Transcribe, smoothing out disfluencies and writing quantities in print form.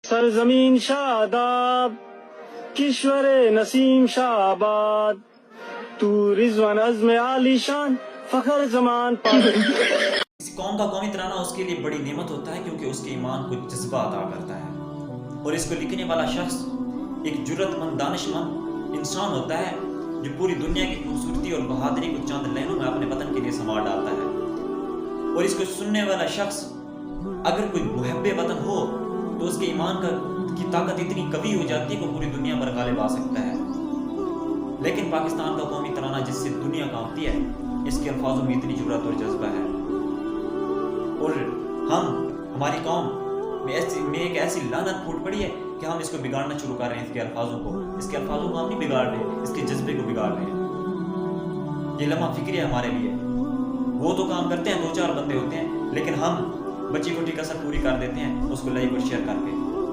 سرزمین شاداب کشور نسیم شاباد تو رضوان عزم عالی شان فخر زمان کسی قوم کا قومی ترانہ اس کے لیے بڑی نعمت ہوتا ہے کیونکہ اس کے ایمان کو جذبہ عطا کرتا ہے، اور اس کو لکھنے والا شخص ایک جرأت مند دانش مند انسان ہوتا ہے جو پوری دنیا کی خوبصورتی اور بہادری کو چند لائنوں میں اپنے وطن کے لیے سنوار ڈالتا ہے، اور اس کو سننے والا شخص اگر کوئی محب وطن ہو تو اس کے ایمان کی طاقت اتنی قوی ہو جاتی ہے کہ پوری دنیا پر غالب آ سکتا ہے۔ لیکن پاکستان کا قومی ترانہ جس سے دنیا کانپتی ہے، اس کے الفاظوں میں اتنی جرأت اور جذبہ ہے، اور ہماری قوم میں ایک ایسی لعنت پھوٹ پڑی ہے کہ ہم اس کو بگاڑنا شروع کر رہے ہیں۔ اس کے الفاظوں کو ہم نہیں بگاڑ رہے، اس کے جذبے کو بگاڑ رہے ہیں۔ یہ لمحہ فکری ہے ہمارے لیے، وہ تو کام کرتے ہیں، 2-4 بندے ہوتے ہیں، لیکن ہم بچی کھوٹی کسر پوری کر دیتے ہیں اس کو لائک اور شیئر کر کے۔